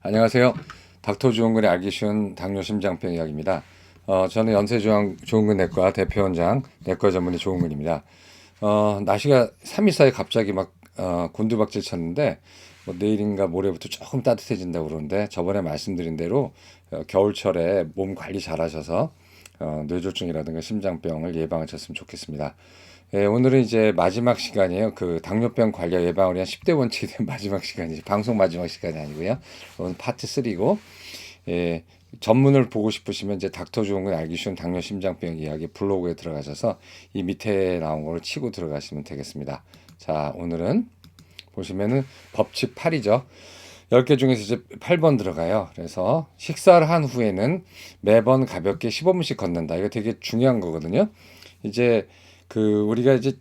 안녕하세요. 닥터 주홍근의 알기 쉬운 당뇨 심장병 이야기입니다. 저는 연세조항 조홍근 내과 대표원장 내과 전문의 조홍근입니다. 날씨가 3일 사이에 갑자기 막 곤두박질 쳤는데 뭐 내일인가 모레부터 조금 따뜻해진다고 그러는데 저번에 말씀드린 대로 겨울철에 몸 관리 잘 하셔서 뇌졸중이라든가 심장병을 예방하셨으면 좋겠습니다. 예, 오늘은 이제 마지막 시간이에요. 그 당뇨병 관리 예방을 위한 10대 원칙에 대한 마지막 시간이지 방송 마지막 시간이 아니고요. 오늘 파트 3고 예, 전문을 보고 싶으시면 이제 닥터 좋은 건 알기 쉬운 당뇨 심장병 이야기 블로그에 들어가셔서 이 밑에 나온 걸 치고 들어가시면 되겠습니다. 자, 오늘은 보시면은 법칙 8이죠. 10개 중에서 이제 8번 들어가요. 그래서 식사를 한 후에는 매번 가볍게 15분씩 걷는다. 이거 되게 중요한 거거든요. 이제 우리가 이제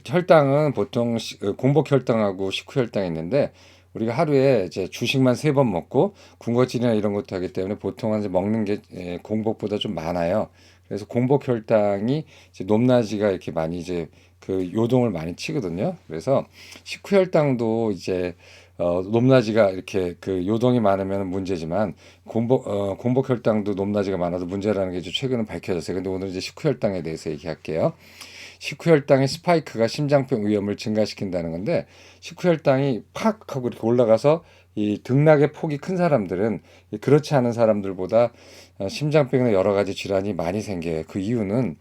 혈당은 보통 공복 혈당하고 식후 혈당이 있는데 우리가 하루에 이제 주식만 3번 먹고 군것질이나 이런 것도 하기 때문에 보통은 이제 먹는 게 공복보다 좀 많아요. 그래서 공복 혈당이 이제 높낮이가 이렇게 많이 이제 그 요동을 많이 치거든요. 그래서 식후 혈당도 이제 높낮이가 이렇게 그 요동이 많으면 문제지만 공복 혈당도 높낮이가 많아도 문제라는 게 이제 최근에 밝혀졌어요. 근데 오늘 이제 식후 혈당에 대해서 얘기할게요. 식후 혈당의 스파이크가 심장병 위험을 증가시킨다는 건데 식후 혈당이 팍 하고 이렇게 올라가서 이 등락의 폭이 큰 사람들은 그렇지 않은 사람들보다 심장병이나 여러 가지 질환이 많이 생겨요. 그 이유는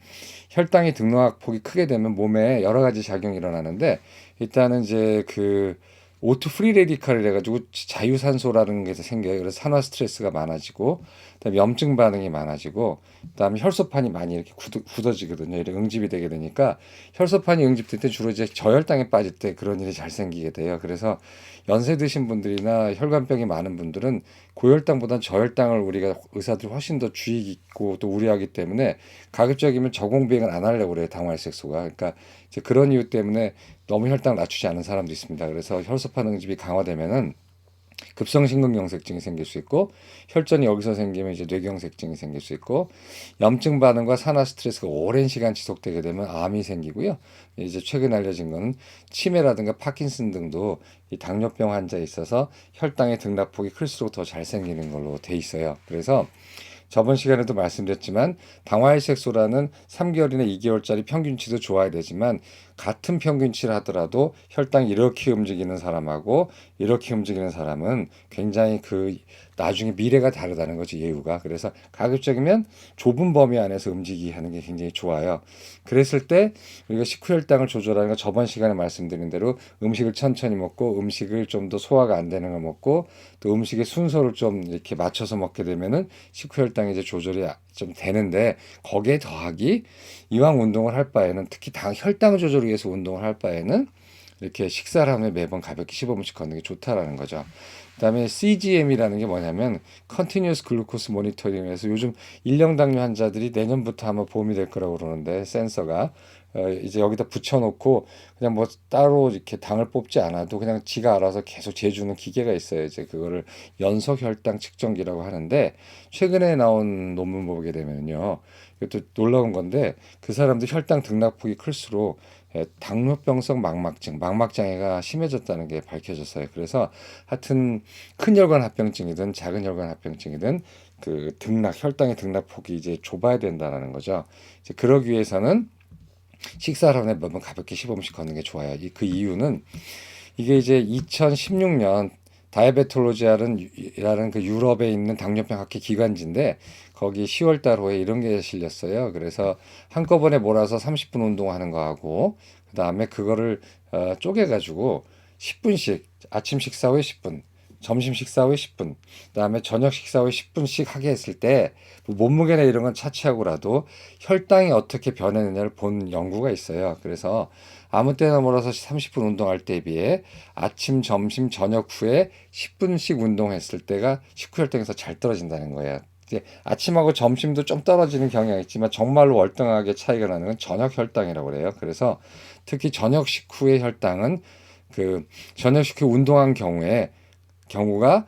혈당이 등락 폭이 크게 되면 몸에 여러 가지 작용이 일어나는데 일단은 이제 오토 프리 레디칼을 해가지고 자유산소라는 게 생겨요. 그래서 산화 스트레스가 많아지고, 그다음에 염증 반응이 많아지고, 그다음에 혈소판이 많이 이렇게 굳어지거든요. 이렇게 응집이 되게 되니까 혈소판이 응집될 때 주로 이제 저혈당에 빠질 때 그런 일이 잘 생기게 돼요. 그래서 연세 드신 분들이나 혈관병이 많은 분들은 고혈당보다는 저혈당을 우리가 의사들이 훨씬 더 주의 깊고 또 우려하기 때문에 가급적이면 저공비행을 안 하려고 그래요. 당화혈색소가. 그러니까 이제 그런 이유 때문에 너무 혈당 낮추지 않은 사람도 있습니다. 그래서 혈소판 응집이 강화되면은 급성심근경색증이 생길 수 있고 혈전이 여기서 생기면 이제 뇌경색증이 생길 수 있고 염증 반응과 산화 스트레스가 오랜 시간 지속되게 되면 암이 생기고요. 이제 최근 알려진 거는 치매라든가 파킨슨 등도 이 당뇨병 환자에 있어서 혈당의 등락폭이 클수록 더 잘 생기는 걸로 돼 있어요. 그래서 저번 시간에도 말씀드렸지만 당화혈색소라는 3개월이나 2개월짜리 평균치도 좋아야 되지만 같은 평균치를 하더라도 혈당이 이렇게 움직이는 사람하고 이렇게 움직이는 사람은 굉장히 나중에 미래가 다르다는 거죠, 예후가. 그래서 가급적이면 좁은 범위 안에서 움직이게 하는 게 굉장히 좋아요. 그랬을 때 우리가 식후 혈당을 조절하는 건 저번 시간에 말씀드린 대로 음식을 천천히 먹고 음식을 좀 더 소화가 안 되는 거 먹고 또 음식의 순서를 좀 이렇게 맞춰서 먹게 되면은 식후 혈당이 이제 조절이 좀 되는데 거기에 더하기 이왕 운동을 할 바에는 특히 혈당 조절을 위해서 운동을 할 바에는 이렇게 식사를 하면 매번 가볍게 15분씩 걷는 게 좋다라는 거죠. 그다음에 CGM이라는 게 뭐냐면 Continuous Glucose Monitoring에서 요즘 일형 당뇨 환자들이 내년부터 아마 보험이 될 거라고 그러는데 센서가 이제 여기다 붙여놓고 그냥 뭐 따로 이렇게 당을 뽑지 않아도 그냥 지가 알아서 계속 재주는 기계가 있어요. 이제 그거를 연속 혈당 측정기라고 하는데 최근에 나온 논문 보게 되면요. 이것도 놀라운 건데 그 사람들 혈당 등락폭이 클수록 당뇨병성 망막장애가 심해졌다는 게 밝혀졌어요. 그래서 하여튼 큰 혈관 합병증이든 작은 혈관 합병증이든 혈당의 등락폭이 이제 좁아야 된다는 거죠. 이제 그러기 위해서는 식사를 하면 매번 가볍게 15분씩 걷는 게 좋아요. 그 이유는 이게 이제 2016년 다이아베톨로지아라는 그 유럽에 있는 당뇨병 학회 기관지인데 거기 10월 달 호에 이런 게 실렸어요. 그래서 한꺼번에 몰아서 30분 운동하는 거하고 그다음에 그거를 쪼개가지고 10분씩 아침 식사 후에 10분, 점심 식사 후에 10분, 그다음에 저녁 식사 후에 10분씩 하게 했을 때 몸무게나 이런 건 차치하고라도 혈당이 어떻게 변했느냐를 본 연구가 있어요. 그래서 아무 때나 몰아서 30분 운동할 때에 비해 아침, 점심, 저녁 후에 10분씩 운동했을 때가 식후 혈당에서 잘 떨어진다는 거예요. 이제 아침하고 점심도 좀 떨어지는 경향이 있지만 정말로 월등하게 차이가 나는 건 저녁 혈당이라고 그래요. 그래서 특히 저녁 식후의 혈당은 저녁 식후 운동한 경우가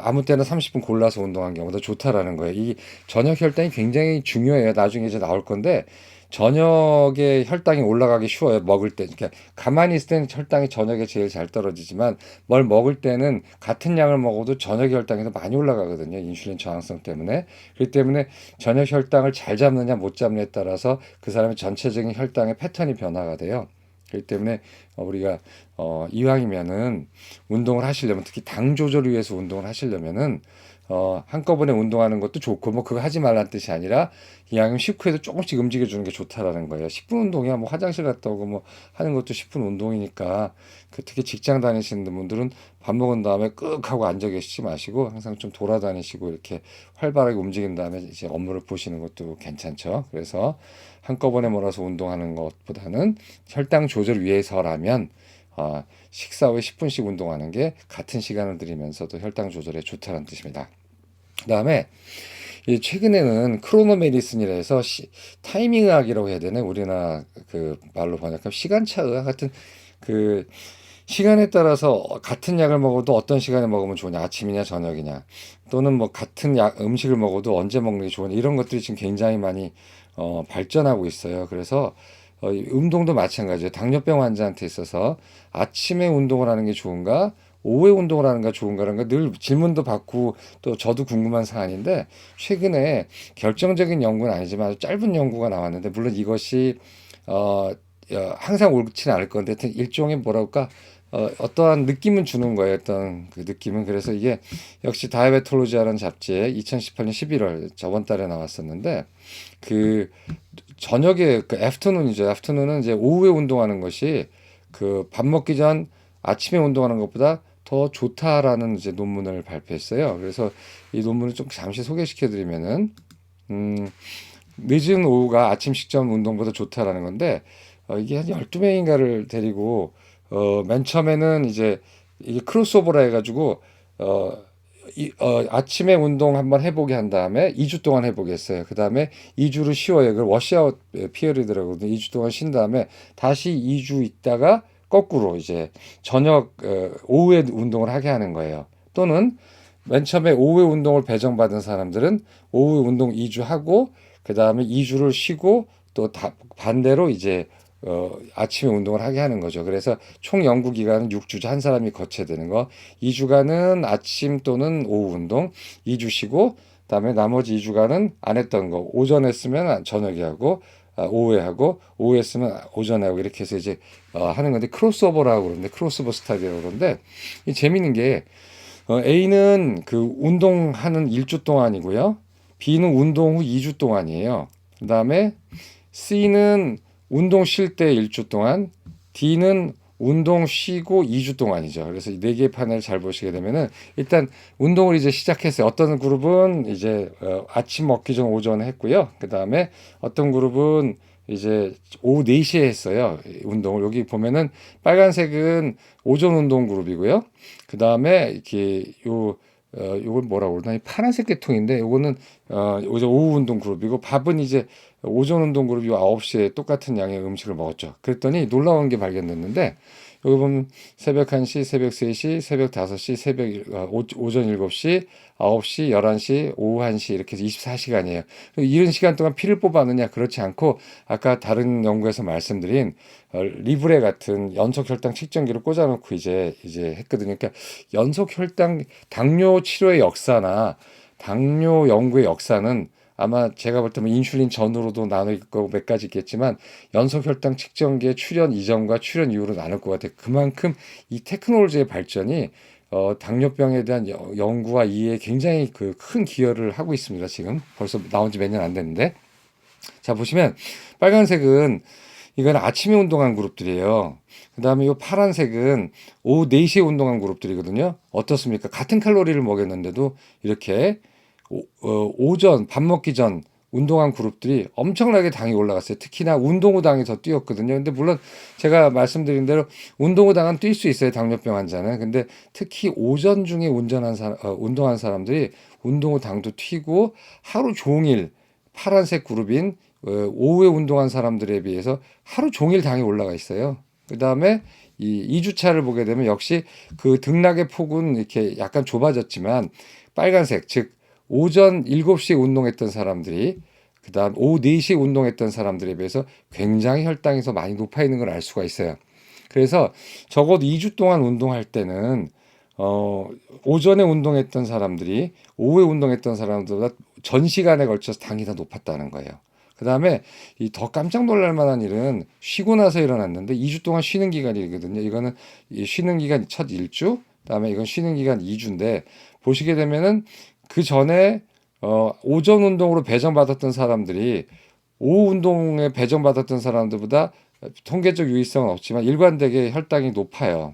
아무 때나 30분 골라서 운동한 경우도 좋다라는 거예요. 이 저녁 혈당이 굉장히 중요해요. 나중에 이제 나올 건데 저녁에 혈당이 올라가기 쉬워요. 먹을 때. 그러니까 가만히 있을 때는 혈당이 저녁에 제일 잘 떨어지지만 뭘 먹을 때는 같은 양을 먹어도 저녁 혈당이 더 많이 올라가거든요. 인슐린 저항성 때문에. 그렇기 때문에 저녁 혈당을 잘 잡느냐 못 잡느냐에 따라서 그 사람의 전체적인 혈당의 패턴이 변화가 돼요. 그렇기 때문에 우리가 이왕이면은 운동을 하시려면 특히 당 조절을 위해서 운동을 하시려면은 한꺼번에 운동하는 것도 좋고 뭐 그거 하지 말라는 뜻이 아니라 이왕이면 식후에도 조금씩 움직여 주는 게 좋다라는 거예요. 10분 운동이야 뭐 화장실 갔다 오고 뭐 하는 것도 10분 운동이니까 그 특히 직장 다니시는 분들은 밥 먹은 다음에 끄 하고 앉아 계시지 마시고 항상 좀 돌아다니시고 이렇게 활발하게 움직인 다음에 이제 업무를 보시는 것도 괜찮죠. 그래서 한꺼번에 몰아서 운동하는 것보다는 혈당 조절 위해서라면 식사 후에 10분씩 운동하는 게 같은 시간을 들이면서도 혈당 조절에 좋다는 뜻입니다. 그다음에 최근에는 크로노메디슨이라 해서 타이밍 의학이라고 해야 되나 우리나라 그 말로 번역하면 시간차 의학 같은 그 시간에 따라서 같은 약을 먹어도 어떤 시간에 먹으면 좋으냐 아침이냐 저녁이냐 또는 뭐 같은 음식을 먹어도 언제 먹는 게 좋으냐 이런 것들이 지금 굉장히 많이 발전하고 있어요. 그래서 운동도 마찬가지예요. 당뇨병 환자한테 있어서 아침에 운동을 하는 게 좋은가 오후에 운동을 하는 게 좋은가라는 거 늘 질문도 받고 또 저도 궁금한 사안인데 최근에 결정적인 연구는 아니지만 아주 짧은 연구가 나왔는데 물론 이것이 항상 옳지는 않을 건데 하여튼 일종의 뭐랄까 어떠한 느낌은 주는 거예요. 어떤 그 느낌은 그래서 이게 역시 다이베톨로지라는 잡지에 2018년 11월 저번 달에 나왔었는데 그 저녁에 그 애프터눈이죠. 애프터눈은 이제 오후에 운동하는 것이 그 밥 먹기 전 아침에 운동하는 것보다 더 좋다라는 이제 논문을 발표했어요. 그래서 이 논문을 좀 잠시 소개시켜 드리면은 음, 늦은 오후가 아침 식전 운동보다 좋다라는 건데 이게 한 12명인가를 데리고 맨 처음에는 이제 이게 크로스오버라 해가지고 어, 아침에 운동 한번 해보게 한 다음에 2주 동안 해보게 했어요. 그 다음에 2주를 쉬어요. 그걸 워시아웃 피어리드라고 2주 동안 쉰 다음에 다시 2주 있다가 거꾸로 이제 저녁 오후에 운동을 하게 하는 거예요. 또는 맨 처음에 오후에 운동을 배정받은 사람들은 오후에 운동 2주 하고 그 다음에 2주를 쉬고 또 반대로 이제 아침에 운동을 하게 하는 거죠. 그래서 총 연구 기간은 6주 한 사람이 거쳐야 되는 거. 2주간은 아침 또는 오후 운동, 2주 쉬고 그다음에 나머지 2주간은 안 했던 거. 오전에 했으면 저녁에 하고 오후에 하고 오후에 했으면 오전에 하고 이렇게 해서 이제 하는 건데 크로스오버라고 그러는데 크로스오버 스타디라고 그러는데 이 재밌는 게 A는 그 운동하는 1주 동안이고요. B는 운동 후 2주 동안이에요. 그다음에 C는 운동 쉴 때 1주 동안, D는 운동 쉬고 2주 동안이죠. 그래서 이 네 개의 판을 잘 보시게 되면은 일단 운동을 이제 시작했어요. 어떤 그룹은 이제 아침 먹기 전 오전에 했고요. 그 다음에 어떤 그룹은 이제 오후 4시에 했어요. 운동을. 여기 보면은 빨간색은 오전 운동 그룹이고요. 그 다음에 이렇게 요걸 뭐라고 그러나 이 파란색 계통인데 요거는 오후 운동 그룹이고 밥은 이제 오전 운동 그룹이 9시에 똑같은 양의 음식을 먹었죠. 그랬더니 놀라운 게 발견됐는데 여기 보면 새벽 1시, 새벽 3시, 새벽 5시, 오전 7시, 9시, 11시, 오후 1시 이렇게 해서 24시간이에요. 이런 시간 동안 피를 뽑았느냐? 그렇지 않고 아까 다른 연구에서 말씀드린 리브레 같은 연속 혈당 측정기를 꽂아놓고 이제 했거든요. 그러니까 연속 혈당 당뇨 치료의 역사나 당뇨 연구의 역사는 아마 제가 볼 때면 인슐린 전후로도 나눌 거고 몇 가지 있겠지만 연속 혈당 측정기의 출현 이전과 출현 이후로 나눌 것 같아요. 그만큼 이 테크놀로지의 발전이 당뇨병에 대한 연구와 이해에 굉장히 그 큰 기여를 하고 있습니다. 지금 벌써 나온 지 몇 년 안 됐는데 자 보시면 빨간색은 이건 아침에 운동한 그룹들이에요. 그 다음에 이 파란색은 오후 4시에 운동한 그룹들이거든요. 어떻습니까? 같은 칼로리를 먹였는데도 이렇게 오전 밥 먹기 전 운동한 그룹들이 엄청나게 당이 올라갔어요. 특히나 운동 후 당이 더 뛰었거든요. 근데 물론 제가 말씀드린 대로 운동 후 당은 뛸 수 있어요. 당뇨병 환자는. 근데 특히 오전 중에 운동한 사람들이 운동 후 당도 튀고 하루 종일 파란색 그룹인 오후에 운동한 사람들에 비해서 하루 종일 당이 올라가 있어요. 그 다음에 이 2주차를 보게 되면 역시 그 등락의 폭은 이렇게 약간 좁아졌지만 빨간색, 즉 오전 7시에 운동했던 사람들이 그다음 오후 4시에 운동했던 사람들에 비해서 굉장히 혈당이 더 많이 높아 있는 걸 알 수가 있어요. 그래서 적어도 2주 동안 운동할 때는 어, 오전에 운동했던 사람들이 오후에 운동했던 사람들보다 전 시간에 걸쳐서 당이 더 높았다는 거예요. 그 다음에 이 더 깜짝 놀랄 만한 일은 쉬고 나서 일어났는데 2주 동안 쉬는 기간이거든요. 이거는 이 쉬는 기간 첫 1주, 그다음에 이건 쉬는 기간 2주인데 보시게 되면은 그 전에 오전 운동으로 배정받았던 사람들이 오후 운동에 배정받았던 사람들보다 통계적 유의성은 없지만 일관되게 혈당이 높아요.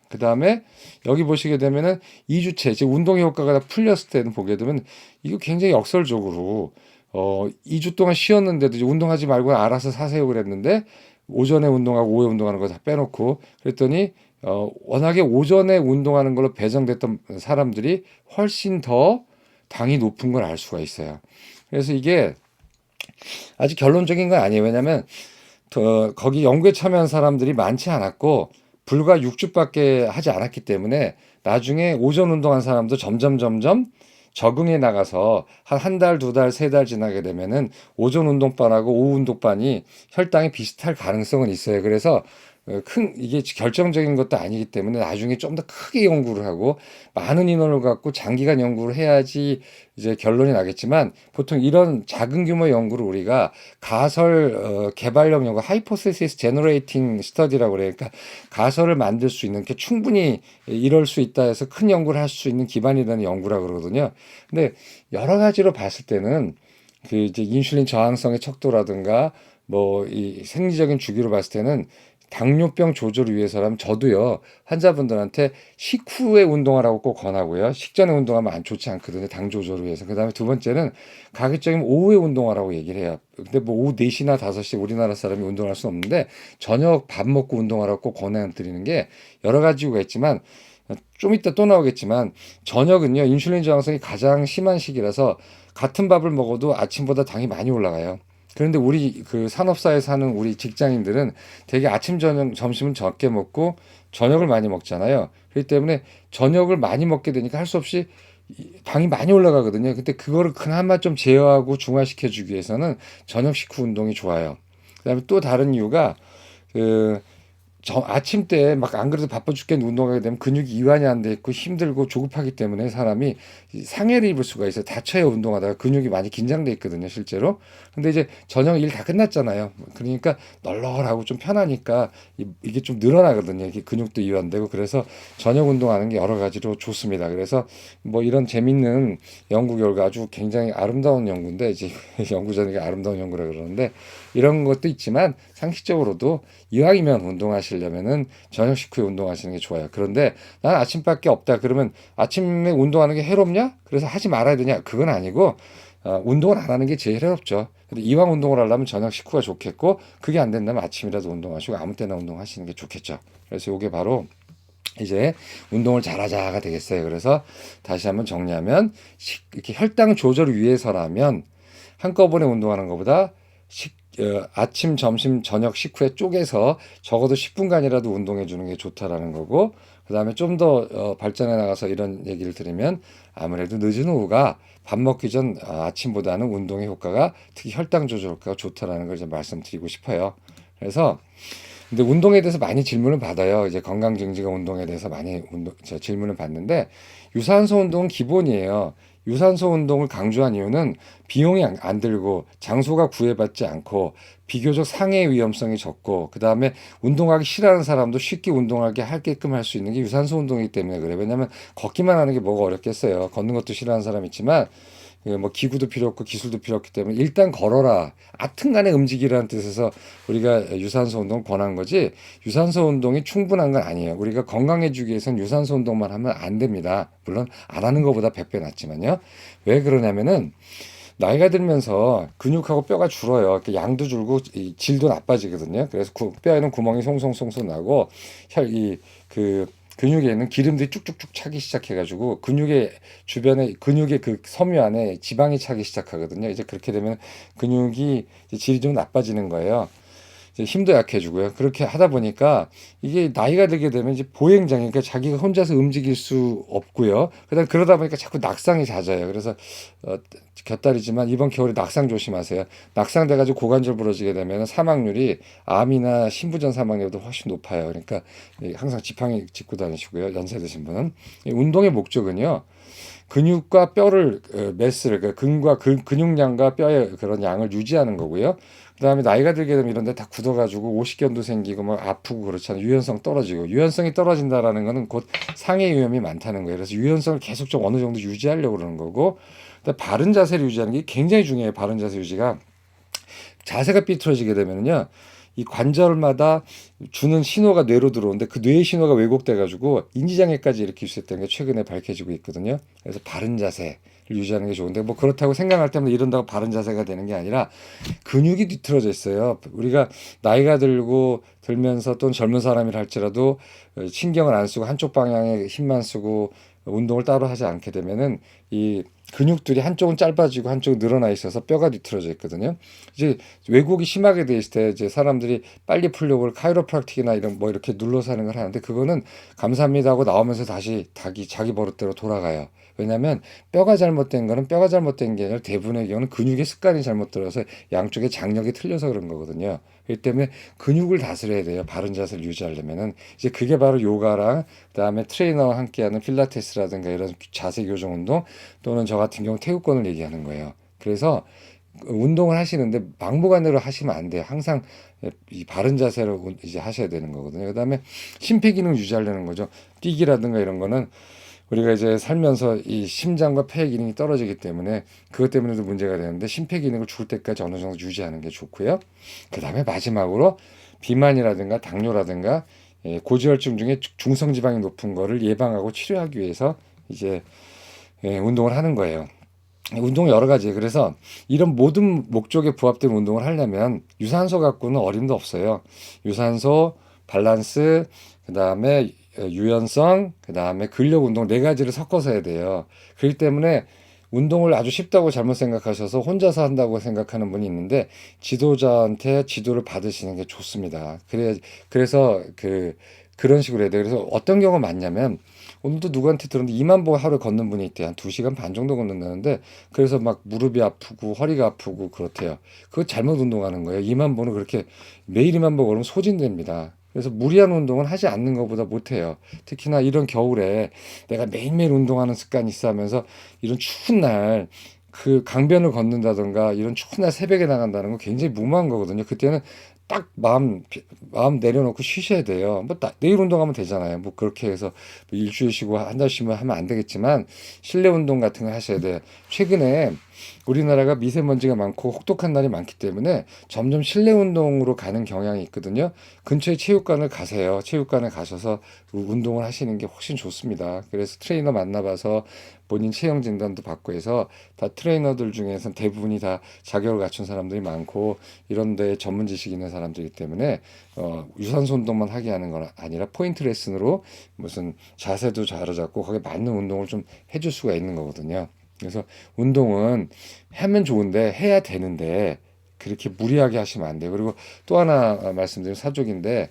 그 다음에 여기 보시게 되면은 2주째, 즉 운동 효과가 풀렸을 때는 보게 되면 이거 굉장히 역설적으로 2주 동안 쉬었는데도 이제 운동하지 말고 알아서 사세요 그랬는데 오전에 운동하고 오후에 운동하는 거 다 빼놓고 그랬더니 워낙에 오전에 운동하는 걸로 배정됐던 사람들이 훨씬 더 당이 높은 걸 알 수가 있어요. 그래서 이게 아직 결론적인 건 아니에요. 왜냐하면 거기 연구에 참여한 사람들이 많지 않았고 불과 6주밖에 하지 않았기 때문에 나중에 오전 운동한 사람도 점점 적응해 나가서 한 달, 두 달, 세 달 지나게 되면은 오전 운동반하고 오후 운동반이 혈당이 비슷할 가능성은 있어요. 그래서 큰 이게 결정적인 것도 아니기 때문에 나중에 좀 더 크게 연구를 하고 많은 인원을 갖고 장기간 연구를 해야지 이제 결론이 나겠지만 보통 이런 작은 규모 연구를 우리가 가설 개발력 연구, 하이포테시스 제너레이팅 스터디라고 그래요. 그러니까 가설을 만들 수 있는 게 충분히 이럴 수 있다 해서 큰 연구를 할 수 있는 기반이 되는 연구라고 그러거든요. 근데 여러 가지로 봤을 때는 그 이제 인슐린 저항성의 척도라든가 뭐 이 생리적인 주기로 봤을 때는 당뇨병 조절을 위해서라면 저도요 환자분들한테 식후에 운동하라고 꼭 권하고요 식전에 운동하면 안 좋지 않거든요 당 조절을 위해서. 그다음에 두 번째는 가급적이면 오후에 운동하라고 얘기를 해요. 근데 뭐 오후 4시나 5시 우리나라 사람이 운동할 수 없는데 저녁 밥 먹고 운동하라고 꼭 권해드리는 게 여러 가지 이유가 있지만 좀 이따 또 나오겠지만 저녁은요 인슐린 저항성이 가장 심한 시기라서 같은 밥을 먹어도 아침보다 당이 많이 올라가요. 그런데 우리 그 산업사에 사는 우리 직장인들은 되게 아침, 저녁, 점심은 적게 먹고 저녁을 많이 먹잖아요. 그렇기 때문에 저녁을 많이 먹게 되니까 할 수 없이 당이 많이 올라가거든요. 근데 그거를 그나마 좀 제어하고 중화시켜 주기 위해서는 저녁 식후 운동이 좋아요. 그다음에 또 다른 이유가 그 아침 때 막 안 그래도 바빠 죽겠는데 운동하게 되면 근육이 이완이 안 돼 있고 힘들고 조급하기 때문에 사람이 상해를 입을 수가 있어요. 다쳐요, 운동하다가. 근육이 많이 긴장돼 있거든요, 실제로. 근데 이제 저녁 일 다 끝났잖아요. 그러니까 널널하고 좀 편하니까 이게 좀 늘어나거든요. 이게 근육도 이완되고. 그래서 저녁 운동하는 게 여러 가지로 좋습니다. 그래서 뭐 이런 재밌는 연구 결과 아주 굉장히 아름다운 연구인데 이제 연구자들이 아름다운 연구라 그러는데 이런 것도 있지만 상식적으로도 이왕이면 운동하시려면은 저녁 식후에 운동하시는 게 좋아요. 그런데 난 아침밖에 없다. 그러면 아침에 운동하는 게 해롭냐? 그래서 하지 말아야 되냐? 그건 아니고 운동을 안 하는 게 제일 해롭죠. 근데 이왕 운동을 하려면 저녁 식후가 좋겠고 그게 안 된다면 아침이라도 운동하시고 아무 때나 운동하시는 게 좋겠죠. 그래서 이게 바로 이제 운동을 잘하자가 되겠어요. 그래서 다시 한번 정리하면 이렇게 혈당 조절을 위해서라면 한꺼번에 운동하는 것보다 아침, 점심, 저녁 식후에 쪼개서 적어도 10분간이라도 운동해 주는 게 좋다라는 거고 그다음에 좀 더 발전해 나가서 이런 얘기를 들으면 아무래도 늦은 오후가 밥 먹기 전 아침보다는 운동의 효과가 특히 혈당 조절 효과가 좋다라는 걸 좀 말씀드리고 싶어요. 그래서 근데 운동에 대해서 많이 질문을 받아요. 이제 건강증진과 운동에 대해서 많이 질문을 받는데 유산소 운동은 기본이에요. 유산소 운동을 강조한 이유는 비용이 안 들고 장소가 구애받지 않고 비교적 상해 위험성이 적고 그다음에 운동하기 싫어하는 사람도 쉽게 운동하게 하게끔 할 수 있는 게 유산소 운동이기 때문에 그래요. 왜냐하면 걷기만 하는 게 뭐가 어렵겠어요. 걷는 것도 싫어하는 사람 있지만 뭐 기구도 필요 없고 기술도 필요 없기 때문에 일단 걸어라. 아튼간에 움직이라는 뜻에서 우리가 유산소 운동을 권한 거지 유산소 운동이 충분한 건 아니에요. 우리가 건강해지기 위해서는 유산소 운동만 하면 안 됩니다. 물론 안 하는 것보다 100배 낫지만요. 왜 그러냐면은 나이가 들면서 근육하고 뼈가 줄어요. 양도 줄고 질도 나빠지거든요. 그래서 뼈에는 구멍이 송송송송 나고 그 근육에는 기름들이 쭉쭉쭉 차기 시작해가지고 근육의 주변에 근육의 그 섬유 안에 지방이 차기 시작하거든요. 이제 그렇게 되면 근육이 질이 좀 나빠지는 거예요. 이제 힘도 약해지고요. 그렇게 하다 보니까 이게 나이가 들게 되면 이제 보행장, 그러니까 자기가 혼자서 움직일 수 없고요. 그다음 그러다 보니까 자꾸 낙상이 잦아요. 그래서 어, 곁다리지만 이번 겨울에 낙상 조심하세요. 낙상 돼가지고 고관절 부러지게 되면 사망률이 암이나 신부전 사망률보다 훨씬 높아요. 그러니까 항상 지팡이 짚고 다니시고요. 연세 드신 분은 운동의 목적은요. 근육과 뼈를 매스를 그 근과 근육량과 뼈의 그런 양을 유지하는 거고요. 그다음에 나이가 들게 되면 이런 데 다 굳어가지고 오십견도 생기고 막 아프고 그렇잖아요. 유연성 떨어지고 유연성이 떨어진다라는 거는 곧 상해 위험이 많다는 거예요. 그래서 유연성을 계속 좀 어느 정도 유지하려고 그러는 거고, 근데 바른 자세를 유지하는 게 굉장히 중요해요. 바른 자세 유지가. 자세가 삐뚤어지게 되면요. 이 관절마다 주는 신호가 뇌로 들어오는데 그 뇌의 신호가 왜곡돼 가지고 인지장애까지 일으킬 수 있다는 게 최근에 밝혀지고 있거든요. 그래서 바른 자세를 유지하는 게 좋은데 뭐 그렇다고 생각할 때마다 이런다고 바른 자세가 되는 게 아니라 근육이 뒤틀어져 있어요. 우리가 나이가 들면서 또는 젊은 사람이라 할지라도 신경을 안 쓰고 한쪽 방향에 힘만 쓰고 운동을 따로 하지 않게 되면은 이 근육들이 한쪽은 짧아지고 한쪽은 늘어나 있어서 뼈가 뒤틀어져 있거든요. 이제 왜곡이 심하게 돼 있을 때 이제 사람들이 빨리 풀려고 카이로프락틱이나 이런 뭐 이렇게 눌러서 하는 걸 하는데 그거는 감사합니다 하고 나오면서 다시 자기 버릇대로 돌아가요. 왜냐하면 뼈가 잘못된 거는 뼈가 잘못된 게 아니라 대부분의 경우는 근육의 습관이 잘못 들어서 양쪽의 장력이 틀려서 그런 거거든요. 그렇기 때문에 근육을 다스려야 돼요. 바른 자세를 유지하려면은 이제 그게 바로 요가랑 그다음에 트레이너와 함께하는 필라테스라든가 이런 자세 교정 운동 또는 저 같은 경우 태국권을 얘기하는 거예요. 그래서 운동을 하시는데 막무가내로 하시면 안 돼요. 항상 이 바른 자세로 이제 하셔야 되는 거거든요. 그다음에 심폐기능 유지하려는 거죠. 뛰기라든가 이런 거는 우리가 이제 살면서 이 심장과 폐 기능이 떨어지기 때문에 그것 때문에도 문제가 되는데 심폐기능을 죽을 때까지 어느 정도 유지하는 게 좋고요. 그다음에 마지막으로 비만이라든가 당뇨라든가 고지혈증 중에 중성지방이 높은 거를 예방하고 치료하기 위해서 이제 운동을 하는 거예요. 운동 여러 가지. 그래서 이런 모든 목적에 부합된 운동을 하려면 유산소 갖고는 어림도 없어요. 유산소, 밸런스, 그다음에 유연성, 그다음에 근력 운동 네 가지를 섞어서 해야 돼요. 그렇기 때문에 운동을 아주 쉽다고 잘못 생각하셔서 혼자서 한다고 생각하는 분이 있는데 지도자한테 지도를 받으시는 게 좋습니다. 그래서 그런 식으로 해야 돼요. 그래서 어떤 경우가 많냐면 오늘도 누구한테 들었는데 2만 보 하루 걷는 분이 있대요. 한 2시간 반 정도 걷는다는데 그래서 막 무릎이 아프고 허리가 아프고 그렇대요. 그거 잘못 운동하는 거예요. 2만 보는 그렇게 매일 2만 보 걸으면 소진됩니다. 그래서 무리한 운동은 하지 않는 것보다 못해요. 특히나 이런 겨울에 내가 매일매일 운동하는 습관이 있어 하면서 이런 추운 날 그 강변을 걷는다던가 이런 추운 날 새벽에 나간다는 건 굉장히 무모한 거거든요. 그때는 딱 마음 내려놓고 쉬셔야 돼요. 뭐 내일 운동하면 되잖아요. 뭐 그렇게 해서 뭐 일주일 쉬고 한 달 쉬면 하면 안 되겠지만 실내 운동 같은 거 하셔야 돼요. 최근에 우리나라가 미세먼지가 많고 혹독한 날이 많기 때문에 점점 실내 운동으로 가는 경향이 있거든요. 근처에 체육관을 가세요. 체육관에 가셔서 운동을 하시는 게 훨씬 좋습니다. 그래서 트레이너 만나봐서 본인 체형 진단도 받고 해서 다 트레이너들 중에서 대부분이 다 자격을 갖춘 사람들이 많고 이런 데 전문 지식이 있는 사람들이기 때문에 유산소 운동만 하게 하는 건 아니라 포인트 레슨으로 무슨 자세도 잘 잡고 거기에 맞는 운동을 좀 해줄 수가 있는 거거든요. 그래서 운동은 하면 좋은데 해야 되는데 그렇게 무리하게 하시면 안 돼요. 그리고 또 하나 말씀드리면 사족인데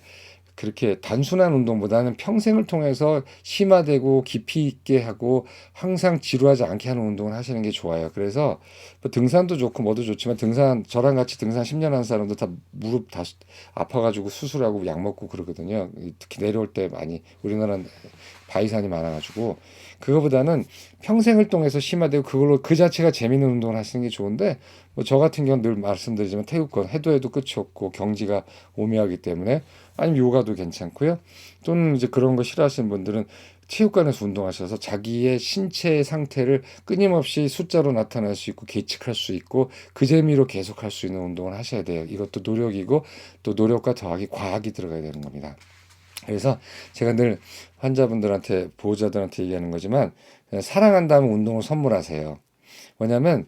그렇게 단순한 운동보다는 평생을 통해서 심화되고 깊이 있게 하고 항상 지루하지 않게 하는 운동을 하시는 게 좋아요. 그래서 뭐 등산도 좋고 뭐도 좋지만 저랑 같이 등산 10년 한 사람도 다 무릎 다 아파가지고 수술하고 약 먹고 그러거든요. 특히 내려올 때 많이 우리나라는 바위산이 많아가지고 그거보다는 평생을 통해서 심화되고 그걸로 그 자체가 재밌는 운동을 하시는 게 좋은데 뭐 저 같은 경우는 늘 말씀드리지만 태국권 해도 끝이 없고 경지가 오묘하기 때문에 아니면 요가도 괜찮고요. 또는 이제 그런 거 싫어하시는 분들은 체육관에서 운동하셔서 자기의 신체의 상태를 끊임없이 숫자로 나타낼 수 있고 계측할 수 있고 그 재미로 계속 할 수 있는 운동을 하셔야 돼요. 이것도 노력이고 또 노력과 더하기 과학이 들어가야 되는 겁니다. 그래서 제가 늘 환자분들한테 보호자들한테 얘기하는 거지만 사랑한다면 운동을 선물하세요. 뭐냐면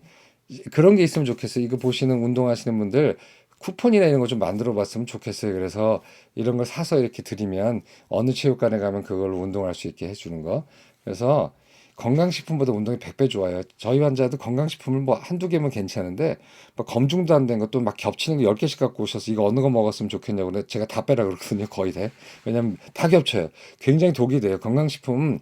그런 게 있으면 좋겠어요. 이거 보시는 운동하시는 분들 쿠폰이나 이런 거 좀 만들어 봤으면 좋겠어요. 그래서 이런 걸 사서 이렇게 드리면 어느 체육관에 가면 그걸로 운동할 수 있게 해주는 거. 그래서 건강식품보다 운동이 100배 좋아요. 저희 환자도 건강식품을 뭐 한두 개면 괜찮은데 막 검증도 안 된 것도 막 겹치는 거 10개씩 갖고 오셔서 이거 어느 거 먹었으면 좋겠냐고 근데 제가 다 빼라 그러거든요. 거의 다. 왜냐면 다 겹쳐요. 굉장히 독이 돼요. 건강식품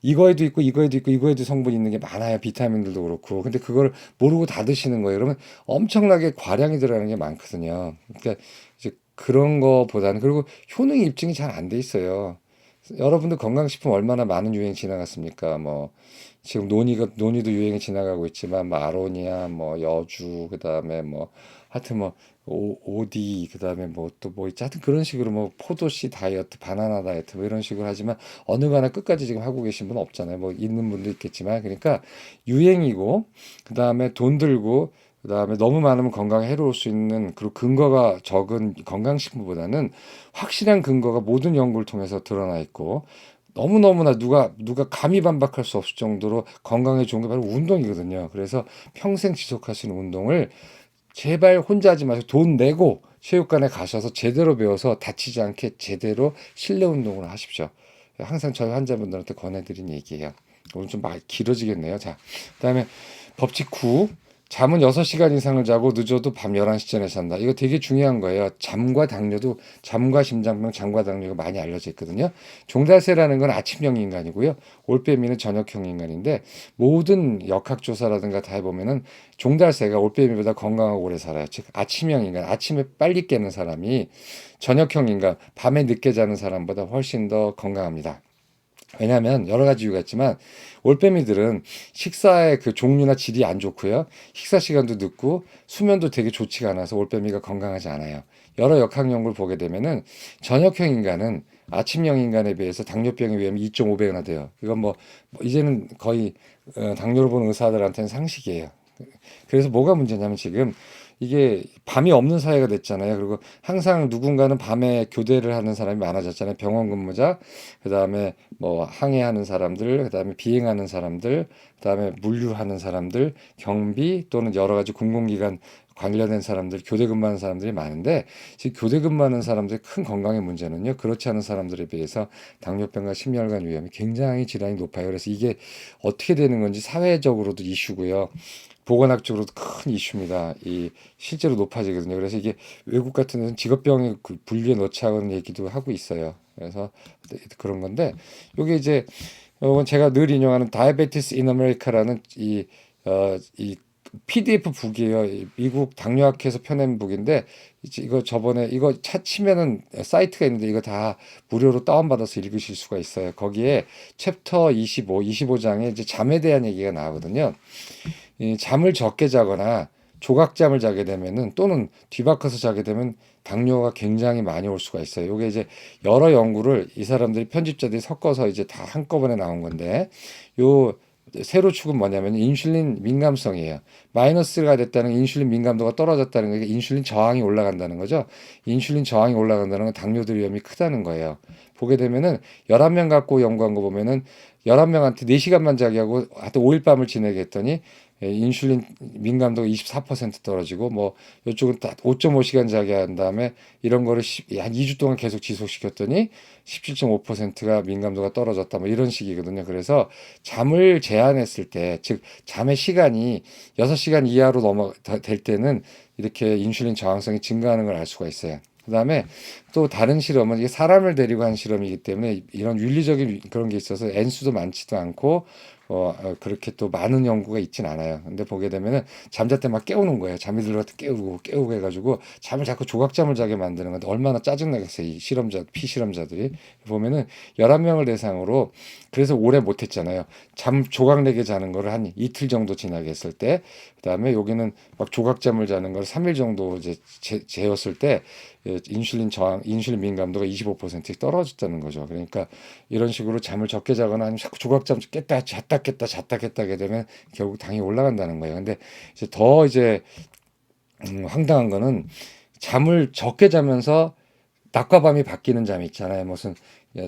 이거에도 있고 이거에도 있고 이거에도 성분이 있는 게 많아요. 비타민들도 그렇고. 근데 그걸 모르고 다 드시는 거예요. 그러면 엄청나게 과량이 들어가는 게 많거든요. 그러니까 이제 그런 거보다는 그리고 효능 입증이 잘 안 돼 있어요. 여러분들 건강식품 얼마나 많은 유행 지나갔습니까? 뭐 지금 논이도 유행이 지나가고 있지만 뭐 아로니아, 뭐 여주, 그다음에 뭐 하여튼 뭐 오디, 그다음에 뭐 또 뭐 있지? 하여튼 그런 식으로 뭐 포도씨 다이어트, 바나나 다이어트 뭐 이런 식으로 하지만 어느 거 하나 끝까지 지금 하고 계신 분 없잖아요. 뭐 있는 분도 있겠지만 그러니까 유행이고 그다음에 돈 들고 그다음에 너무 많으면 건강에 해로울 수 있는 그리고 근거가 적은 건강식품보다는 확실한 근거가 모든 연구를 통해서 드러나 있고 너무너무나 누가 감히 반박할 수 없을 정도로 건강에 좋은 게 바로 운동이거든요. 그래서 평생 지속할 수 있는 운동을 제발 혼자 하지 마시고 돈 내고 체육관에 가셔서 제대로 배워서 다치지 않게 제대로 실내 운동을 하십시오. 항상 저희 환자분들한테 권해드린 얘기예요. 오늘 좀 많이 길어지겠네요. 자, 그다음에 법칙 9. 잠은 6시간 이상을 자고 늦어도 밤 11시 전에 잔다. 이거 되게 중요한 거예요. 잠과 심장병, 잠과 당뇨가 많이 알려져 있거든요. 종달새라는 건 아침형 인간이고요. 올빼미는 저녁형 인간인데 모든 역학조사라든가 다 해보면은 종달새가 올빼미보다 건강하고 오래 살아요. 즉 아침형 인간, 아침에 빨리 깨는 사람이 저녁형 인간, 밤에 늦게 자는 사람보다 훨씬 더 건강합니다. 왜냐하면 여러 가지 이유가 있지만 올빼미들은 식사의 그 종류나 질이 안 좋고요. 식사 시간도 늦고 수면도 되게 좋지가 않아서 올빼미가 건강하지 않아요. 여러 역학 연구를 보게 되면은 저녁형 인간은 아침형 인간에 비해서 당뇨병의 위험이 2.5배나 돼요. 이건 뭐 이제는 거의 당뇨를 보는 의사들한테는 상식이에요. 그래서 뭐가 문제냐면 지금 이게 밤이 없는 사회가 됐잖아요. 그리고 항상 누군가는 밤에 교대를 하는 사람이 많아졌잖아요. 병원 근무자, 그다음에 뭐 항해하는 사람들, 그다음에 비행하는 사람들, 그다음에 물류하는 사람들, 경비 또는 여러 가지 공공기관 관련된 사람들, 교대 근무하는 사람들이 많은데 지금 교대 근무하는 사람들의 큰 건강의 문제는요. 그렇지 않은 사람들에 비해서 당뇨병과 심혈관 위험이 굉장히 질환이 높아요. 그래서 이게 어떻게 되는 건지 사회적으로도 이슈고요. 보건학적으로도 큰 이슈입니다. 이 실제로 높아지거든요. 그래서 이게 외국 같은 데는 직업병의 분류에 넣자는 얘기도 하고 있어요. 그래서 그런 건데 요게 이제 이건 제가 늘 인용하는 다이아베티스 인 아메리카라는 이 PDF 북이에요. 미국 당뇨학회에서 펴낸 북인데 이거 저번에 이거 치면은 사이트가 있는데 이거 다 무료로 다운받아서 읽으실 수가 있어요. 거기에 챕터 25장에 이제 잠에 대한 얘기가 나오거든요. 이 잠을 적게 자거나 조각잠을 자게 되면은 또는 뒤바꿔서 자게 되면 당뇨가 굉장히 많이 올 수가 있어요. 요게 이제 여러 연구를 이 사람들이 편집자들이 섞어서 이제 다 한꺼번에 나온 건데 요 세로 축은 뭐냐면 인슐린 민감성이에요. 마이너스가 됐다는 인슐린 민감도가 떨어졌다는 게 인슐린 저항이 올라간다는 거죠. 인슐린 저항이 올라간다는 건 당뇨들 위험이 크다는 거예요. 보게 되면은 11명 갖고 연구한 거 보면은 11명한테 4시간만 자게 하고 하여튼 5일 밤을 지내게 했더니 인슐린 민감도가 24% 떨어지고 뭐 이쪽은 딱 5.5시간 자게 한 다음에 이런 거를 한 2주 동안 계속 지속시켰더니 17.5%가 민감도가 떨어졌다 뭐 이런 식이거든요. 그래서 잠을 제한했을 때, 즉 잠의 시간이 6시간 이하로 될 때는 이렇게 인슐린 저항성이 증가하는 걸 알 수가 있어요. 그다음에 또 다른 실험은 이게 사람을 데리고 한 실험이기 때문에 이런 윤리적인 그런 게 있어서 N수도 많지도 않고 그렇게 또 많은 연구가 있진 않아요. 근데 보게 되면은 잠잘 때 막 깨우는 거예요. 잠이 들어갈 때 깨우고 해가지고 잠을 자꾸 조각잠을 자게 만드는 건데 얼마나 짜증나겠어요. 이 피실험자들이. 보면은 11명을 대상으로 그래서 오래 못했잖아요. 잠 조각내게 자는 거를 한 이틀 정도 지나게 했을 때, 그다음에 여기는 막 조각잠을 자는 걸 3일 정도 이제 재웠을 때 인슐린 민감도가 25%씩 떨어졌다는 거죠. 그러니까 이런 식으로 잠을 적게 자거나 아니면 자꾸 조각잠 잤다 깼다 하게 되면 결국 당이 올라간다는 거예요. 근데 이제 더 황당한 거는 잠을 적게 자면서 낮과 밤이 바뀌는 잠이 있잖아요. 무슨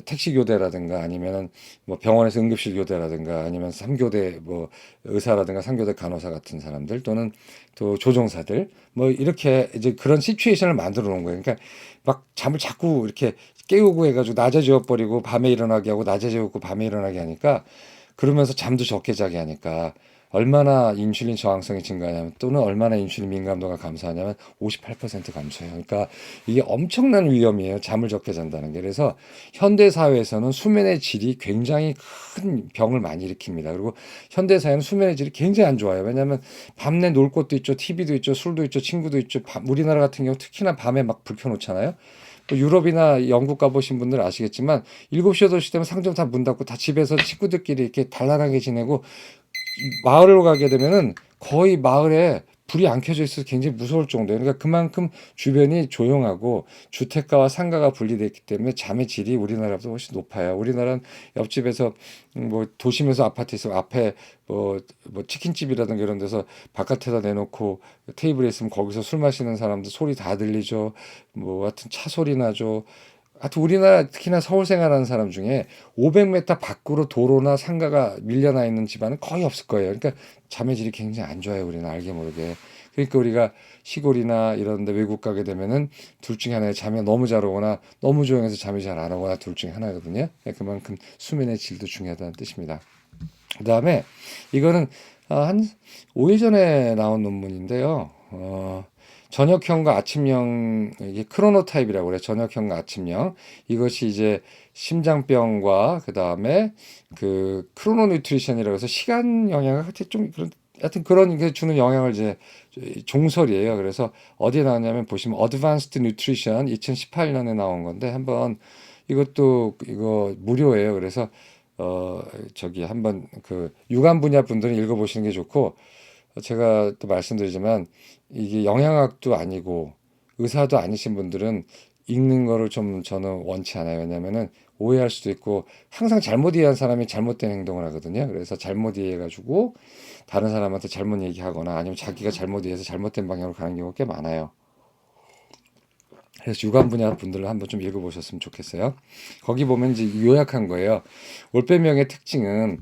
택시 교대라든가 아니면은 뭐 병원에서 응급실 교대라든가 아니면 3교대 뭐 의사라든가 3교대 간호사 같은 사람들 또는 또 조종사들 뭐 이렇게 이제 그런 시츄에이션을 만들어 놓은 거예요. 그러니까 막 잠을 자꾸 이렇게 깨우고 해가지고 낮에 재워버리고 밤에 일어나게 하고 낮에 재우고 밤에 일어나게 하니까 그러면서 잠도 적게 자게 하니까 얼마나 인슐린 저항성이 증가하냐면 또는 얼마나 인슐린 민감도가 감소하냐면 58% 감소해요. 그러니까 이게 엄청난 위험이에요. 잠을 적게 잔다는 게. 그래서 현대 사회에서는 수면의 질이 굉장히 큰 병을 많이 일으킵니다. 그리고 현대 사회는 수면의 질이 굉장히 안 좋아요. 왜냐하면 밤내 놀 곳도 있죠, TV도 있죠, 술도 있죠, 친구도 있죠. 우리나라 같은 경우 특히나 밤에 막 불 켜놓잖아요. 뭐 유럽이나 영국 가보신 분들 아시겠지만 7시, 8시 되면 상점 다 문 닫고 다 집에서 친구들끼리 이렇게 단란하게 지내고 마을로 가게 되면은 거의 마을에 불이 안 켜져 있어서 굉장히 무서울 정도예요. 그러니까 그만큼 주변이 조용하고 주택가와 상가가 분리되어 있기 때문에 잠의 질이 우리나라보다 훨씬 높아요. 우리나라는 옆집에서 뭐 도심에서 아파트 있으면 앞에 뭐 치킨집이라든가 이런 데서 바깥에다 내놓고 테이블에 있으면 거기서 술 마시는 사람들 소리 다 들리죠. 뭐 하여튼 차 소리 나죠. 하여튼 우리나라 특히나 서울 생활하는 사람 중에 500m 밖으로 도로나 상가가 밀려나 있는 집안은 거의 없을 거예요. 그러니까 잠의 질이 굉장히 안 좋아요. 우리는 알게 모르게. 그러니까 우리가 시골이나 이런 데 외국 가게 되면은 둘 중에 하나에 잠이 너무 잘 오거나 너무 조용해서 잠이 잘 안 오거나 둘 중에 하나거든요. 그만큼 수면의 질도 중요하다는 뜻입니다. 그다음에 이거는 한 5일 전에 나온 논문인데요. 저녁형과 아침형 이게 크로노타입이라고 그래요. 저녁형과 아침형. 이것이 이제 심장병과 그다음에 그 크로노 뉴트리션이라고 해서 시간 영향을 좀 그런 하여튼 그런 게 주는 영향을 이제 종설이에요. 그래서 어디에 나왔냐면 보시면 어드밴스드 뉴트리션 2018년에 나온 건데 한번 이것도 이거 무료예요. 그래서 저기 한번 그 유관 분야 분들은 읽어보시는 게 좋고 제가 또 말씀드리지만 이게 영양학도 아니고 의사도 아니신 분들은 읽는 거를 좀 저는 원치 않아요. 왜냐면은 오해할 수도 있고 항상 잘못 이해한 사람이 잘못된 행동을 하거든요. 그래서 잘못 이해해가지고 다른 사람한테 잘못 얘기하거나 아니면 자기가 잘못 이해해서 잘못된 방향으로 가는 경우가 꽤 많아요. 그래서 유관 분야 분들을 한번 좀 읽어보셨으면 좋겠어요. 거기 보면 이제 요약한 거예요. 올빼미형의 특징은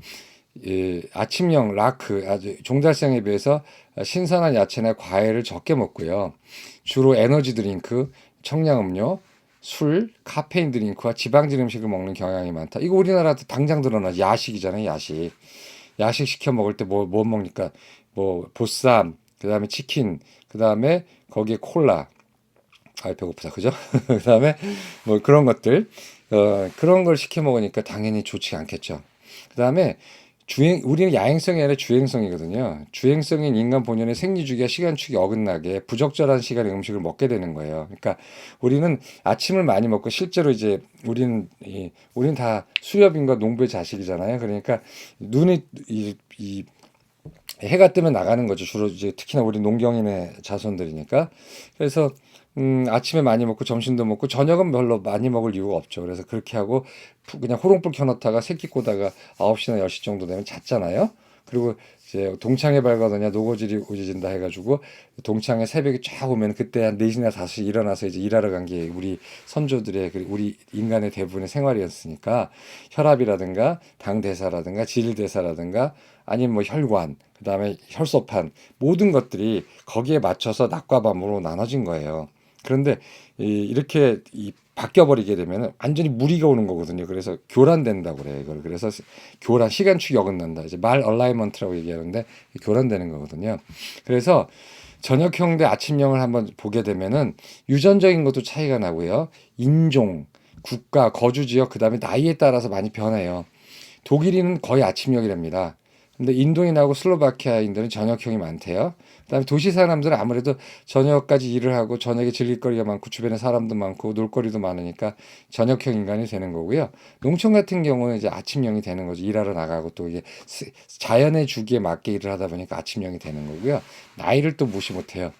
아침형 라크 아주 종달성에 비해서 신선한 야채나 과일을 적게 먹고요. 주로 에너지 드링크, 청량음료, 술, 카페인 드링크와 지방질 음식을 먹는 경향이 많다. 이거 우리나라도 당장 드러나 야식이잖아요, 야식. 야식 시켜 먹을 때 뭐 먹니까 뭐 보쌈, 그다음에 치킨, 그다음에 거기에 콜라. 아, 배고프다, 그죠? 그다음에 뭐 그런 것들, 그런 걸 시켜 먹으니까 당연히 좋지 않겠죠. 그다음에 우리는 야행성이 아니라 주행성이거든요. 주행성인 인간 본연의 생리주기와 시간축이 어긋나게 부적절한 시간에 음식을 먹게 되는 거예요. 그러니까 우리는 아침을 많이 먹고 실제로 이제 우리는 다 수렵인과 농부의 자식이잖아요. 그러니까 눈이 이 해가 뜨면 나가는 거죠. 주로 이제 특히나 우리 농경인의 자손들이니까. 그래서 아침에 많이 먹고 점심도 먹고 저녁은 별로 많이 먹을 이유가 없죠. 그래서 그렇게 하고 그냥 호롱불 켜놓다가 새끼 꼬다가 9시나 10시 정도 되면 잤잖아요. 그리고 이제 동창회 밝아더냐 노고질이 오지진다 해가지고 동창회 새벽에 쫙 오면 그때 한 4시나 5시 일어나서 이제 일하러 간 게 우리 선조들의 그리고 우리 인간의 대부분의 생활이었으니까 혈압이라든가 당대사라든가 질대사라든가 아니면 뭐 혈관 그다음에 혈소판 모든 것들이 거기에 맞춰서 낮과 밤으로 나눠진 거예요. 그런데 이렇게 바뀌어 버리게 되면 완전히 무리가 오는 거거든요. 그래서 교란된다고 그래요. 이걸 그래서 교란 시간축이 어긋난다. 이제 말 얼라이먼트라고 얘기하는데 교란되는 거거든요. 그래서 저녁형 대 아침형을 한번 보게 되면은 유전적인 것도 차이가 나고요. 인종, 국가, 거주 지역 그다음에 나이에 따라서 많이 변해요. 독일인은 거의 아침형이랍니다. 근데 인도인하고 슬로바키아인들은 저녁형이 많대요. 그다음에 도시 사람들은 아무래도 저녁까지 일을 하고 저녁에 즐길 거리가 많고 주변에 사람도 많고 놀거리도 많으니까 저녁형 인간이 되는 거고요. 농촌 같은 경우는 이제 아침형이 되는 거죠. 일하러 나가고 또 이게 자연의 주기에 맞게 일을 하다 보니까 아침형이 되는 거고요. 나이를 또 무시 못해요.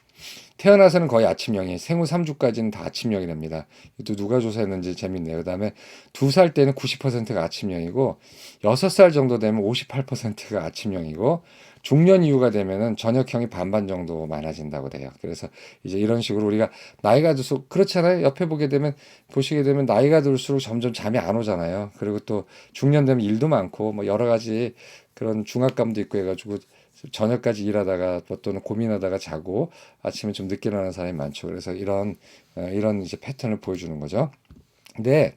태어나서는 거의 아침형이 생후 3주까지는 다 아침형이랍니다. 또 누가 조사했는지 재밌네요. 그다음에 2살 때는 90%가 아침형이고 6살 정도 되면 58%가 아침형이고 중년 이후가 되면은 저녁형이 반반 정도 많아진다고 돼요. 그래서 이제 이런 식으로 우리가 나이가 들수록 그렇잖아요. 옆에 보시게 되면 나이가 들수록 점점 잠이 안 오잖아요. 그리고 또 중년 되면 일도 많고 뭐 여러 가지 그런 중압감도 있고 해가지고 저녁까지 일하다가 또는 고민하다가 자고 아침에 좀 늦게 일어나는 사람이 많죠. 그래서 이런 이제 패턴을 보여주는 거죠. 근데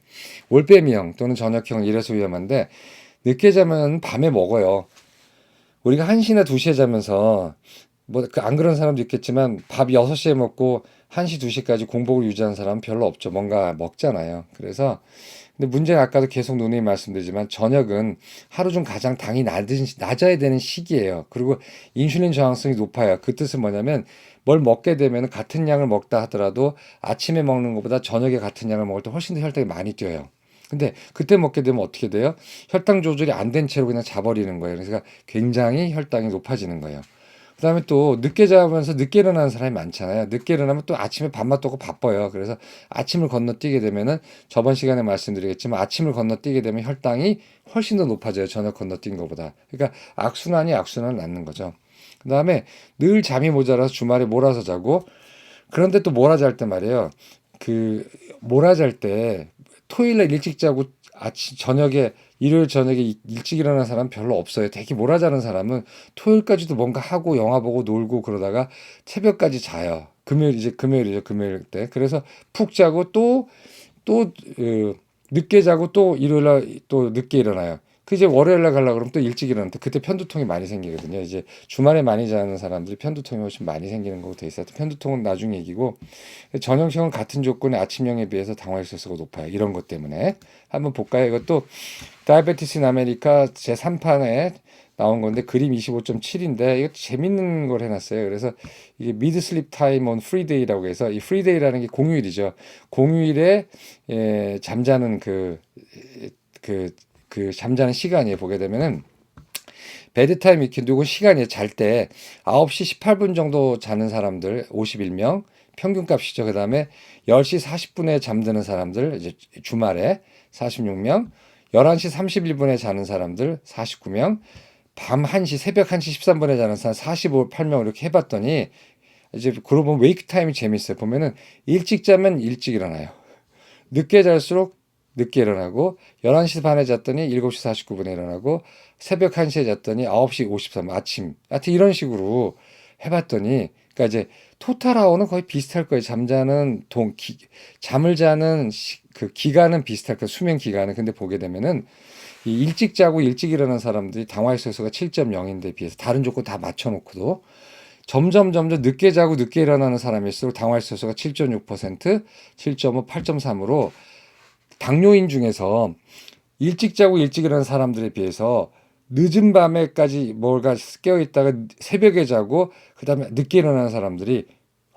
올빼미형 또는 저녁형 이래서 위험한데 늦게 자면 밤에 먹어요. 우리가 1시나 2시에 자면서 뭐 안 그런 사람도 있겠지만 밥 6시에 먹고 1시, 2시까지 공복을 유지하는 사람은 별로 없죠. 뭔가 먹잖아요. 그래서 근데 문제는 아까도 계속 누누이 말씀드리지만 저녁은 하루 중 가장 당이 낮아야 되는 시기예요. 그리고 인슐린 저항성이 높아요. 그 뜻은 뭐냐면 뭘 먹게 되면 같은 양을 먹다 하더라도 아침에 먹는 것보다 저녁에 같은 양을 먹을 때 훨씬 더 혈당이 많이 뛰어요. 근데 그때 먹게 되면 어떻게 돼요? 혈당 조절이 안 된 채로 그냥 자버리는 거예요. 그래서 굉장히 혈당이 높아지는 거예요. 그다음에 또 늦게 자면서 늦게 일어나는 사람이 많잖아요. 늦게 일어나면 또 아침에 밥맛 없고 바빠요. 그래서 아침을 건너뛰게 되면은 저번 시간에 말씀드리겠지만 아침을 건너뛰게 되면 혈당이 훨씬 더 높아져요. 저녁 건너뛴 것보다. 그러니까 악순환이 악순환을 낳는 거죠. 그다음에 늘 잠이 모자라서 주말에 몰아서 자고 그런데 또 몰아 잘 때 말이에요. 그 몰아 잘 때 토요일날 일찍 자고 아침 저녁에 일요일 저녁에 일찍 일어나는 사람 별로 없어요. 되게 몰아 자는 사람은 토요일까지도 뭔가 하고 영화 보고 놀고 그러다가 새벽까지 자요. 금요일이죠. 금요일 때. 그래서 푹 자고 또 늦게 자고 또 일요일 날 또 늦게 일어나요. 그 이제 월요일 날 가려고 그러면 또 일찍 일어나는데 그때 편두통이 많이 생기거든요. 이제 주말에 많이 자는 사람들이 편두통이 훨씬 많이 생기는 거고 돼 있어요. 편두통은 나중 얘기고 전형성은 같은 조건의 아침형에 비해서 당화혈소가 높아요. 이런 것 때문에 한번 볼까요? 이것도 다이아베티스 인 아메리카 제3판에 나온 건데 그림 25.7인데 이거 재밌는 걸 해놨어요. 그래서 이게 미드 슬립 타임 온 프리데이라고 해서 이 프리데이라는 게 공휴일이죠. 공휴일에 잠자는 그 잠자는 시간이에요. 보게 되면은 베드타임 이렇게 누구 시간이 잘 때 9시 18분 정도 자는 사람들 51명 평균값이죠. 그다음에 10시 40분에 잠드는 사람들 이제 주말에 46명, 11시 31분에 자는 사람들 49명, 밤 1시 새벽 1시 13분에 자는 사람 48명 이렇게 해봤더니 이제 그러고 보면 웨이크 타임이 재밌어요. 보면은 일찍 자면 일찍 일어나요. 늦게 잘수록 늦게 일어나고 11시 반에 잤더니 7시 49분에 일어나고 새벽 1시에 잤더니 9시 53분 아침 하여튼 이런 식으로 해봤더니 그러니까 이제 토탈 아워는 거의 비슷할 거예요. 잠을 자는 그 기간은 비슷할 거예요. 수면 기간은. 근데 보게 되면은 이 일찍 자고 일찍 일어나는 사람들이 당화혈소가 7.0인데 비해서 다른 조건 다 맞춰놓고도 점점 늦게 자고 늦게 일어나는 사람일수록 당화혈소가 7.6%, 7.5, 8.3으로 당뇨인 중에서 일찍 자고 일찍 일어나는 사람들에 비해서 늦은 밤에까지 뭔가 깨어 있다가 새벽에 자고 그다음에 늦게 일어나는 사람들이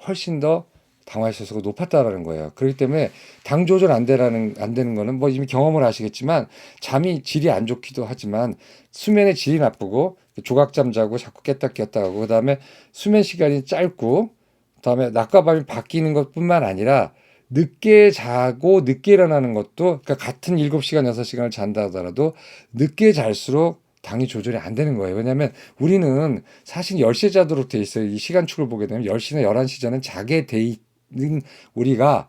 훨씬 더 당화혈소가 높았다라는 거예요. 그렇기 때문에 당 조절 안 되는 거는 뭐 이미 경험을 하시겠지만 잠이 질이 안 좋기도 하지만 수면의 질이 나쁘고 조각잠 자고 자꾸 깼다 깼다 하고 그다음에 수면 시간이 짧고 그다음에 낮과 밤이 바뀌는 것뿐만 아니라 늦게 자고 늦게 일어나는 것도 그러니까 같은 7시간 6시간을 잔다 하더라도 늦게 잘수록 당이 조절이 안 되는 거예요. 왜냐하면 우리는 사실 10시에 자도록 돼 있어요. 이 시간축을 보게 되면 10시나 11시 전엔 자게 돼 있는 우리가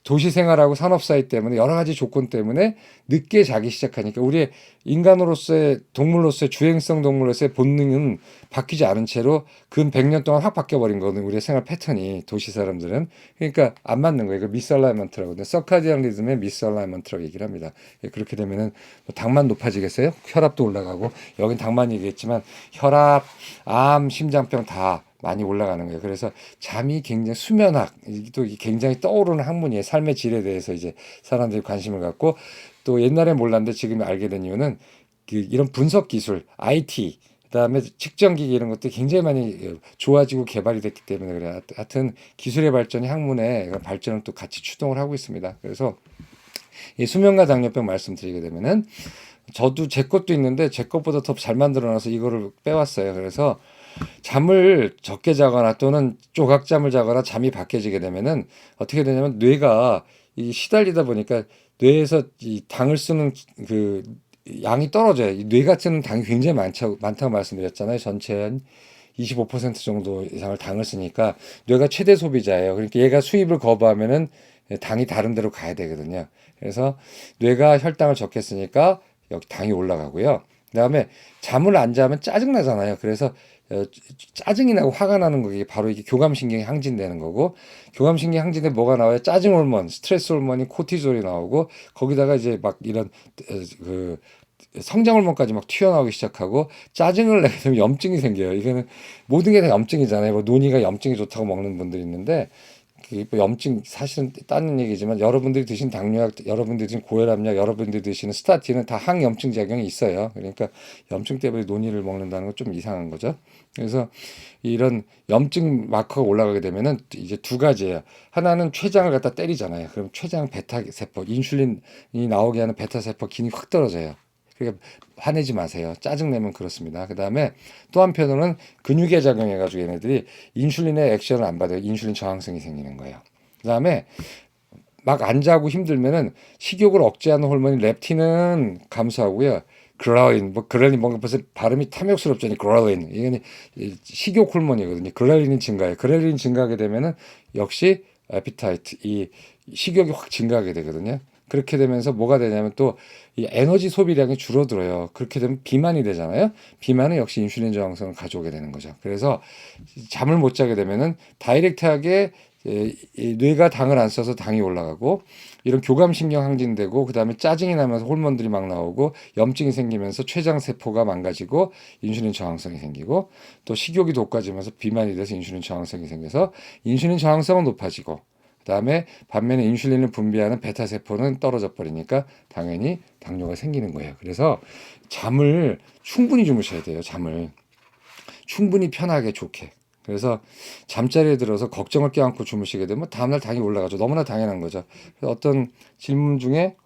도시 생활하고 산업사회 때문에 여러 가지 조건 때문에 늦게 자기 시작하니까 우리의 인간으로서의 동물로서의 주행성 동물로서의 본능은 바뀌지 않은 채로 근 100년 동안 확 바뀌어버린 거거든요. 우리의 생활 패턴이 도시 사람들은. 그러니까 안 맞는 거예요. 이거 미스얼라이먼트라고. 서카디안 리듬의 미스얼라이먼트라고 얘기를 합니다. 그렇게 되면은 뭐 당만 높아지겠어요? 혈압도 올라가고 여긴 당만 얘기했지만 혈압, 암, 심장병 다 많이 올라가는 거예요. 그래서 잠이 굉장히 수면학, 또 굉장히 떠오르는 학문이에요. 삶의 질에 대해서 이제 사람들이 관심을 갖고 또 옛날에 몰랐는데 지금 알게 된 이유는 이런 분석 기술, IT, 그다음에 측정기기 이런 것들이 굉장히 많이 좋아지고 개발이 됐기 때문에 그래요. 하여튼 기술의 발전이 학문의 발전을 또 같이 추동을 하고 있습니다. 그래서 이 수면과 당뇨병 말씀드리게 되면은 저도 제 것도 있는데 제 것보다 더 잘 만들어놔서 이거를 빼왔어요. 그래서 잠을 적게 자거나 또는 조각잠을 자거나 잠이 바뀌어지게 되면은 어떻게 되냐면 뇌가 이 시달리다 보니까 뇌에서 이 당을 쓰는 그 양이 떨어져요. 이 뇌가 쓰는 당이 굉장히 많다고 말씀드렸잖아요. 전체 한 25% 정도 이상을 당을 쓰니까 뇌가 최대 소비자예요. 그러니까 얘가 수입을 거부하면은 당이 다른 데로 가야 되거든요. 그래서 뇌가 혈당을 적게 쓰니까 여기 당이 올라가고요. 그다음에 잠을 안 자면 짜증 나잖아요. 그래서 짜증이 나고 화가 나는 거 이게 바로 이게 교감신경이 항진되는 거고 교감신경 항진에 뭐가 나와요? 짜증 호르몬, 스트레스 호르몬이 코티졸이 나오고 거기다가 이제 막 이런 그 성장 호르몬까지 막 튀어나오기 시작하고 짜증을 내게 되면 염증이 생겨요. 이거는 모든 게 다 염증이잖아요. 뭐 논이가 염증이 좋다고 먹는 분들이 있는데 그게 뭐 염증 사실은 다른 얘기지만 여러분들이 드신 당뇨약, 여러분들이 드신 고혈압약, 여러분들이 드시는 스타틴은 다 항염증 작용이 있어요. 그러니까 염증 때문에 논이를 먹는다는 건 좀 이상한 거죠. 그래서 이런 염증 마커가 올라가게 되면은 이제 두 가지예요. 하나는 췌장을 갖다 때리잖아요. 그럼 췌장 베타 세포, 인슐린이 나오게 하는 베타 세포 기능이 확 떨어져요. 그러니까 화내지 마세요. 짜증내면 그렇습니다. 그 다음에 또 한편으로는 근육에 작용해가지고 얘네들이 인슐린의 액션을 안 받아요. 인슐린 저항성이 생기는 거예요. 그 다음에 막 안 자고 힘들면은 식욕을 억제하는 호르몬인 렙틴은 감소하고요. 그랄린, 뭐 그랄린 뭔가 벌써 발음이 탐욕스럽잖아요. 그랄린 이게 식욕 호르몬이거든요. 그랄린이 증가해요. 그랄린 증가하게 되면은 역시 에피타이트 이 식욕이 확 증가하게 되거든요. 그렇게 되면서 뭐가 되냐면 또 이 에너지 소비량이 줄어들어요. 그렇게 되면 비만이 되잖아요. 비만은 역시 인슐린 저항성을 가져오게 되는 거죠. 그래서 잠을 못 자게 되면은 다이렉트하게 이 뇌가 당을 안 써서 당이 올라가고 이런 교감신경 항진되고 그다음에 짜증이 나면서 호르몬들이 막 나오고 염증이 생기면서 췌장 세포가 망가지고 인슐린 저항성이 생기고 또 식욕이 돋궈지면서 비만이 돼서 인슐린 저항성이 생겨서 인슐린 저항성은 높아지고 그다음에 반면에 인슐린을 분비하는 베타 세포는 떨어져 버리니까 당연히 당뇨가 생기는 거예요. 그래서 잠을 충분히 주무셔야 돼요. 잠을 충분히 편하게 좋게. 그래서 잠자리에 들어서 걱정을 껴안고 주무시게 되면 다음날 당이 올라가죠. 너무나 당연한 거죠. 그래서 어떤 질문 중에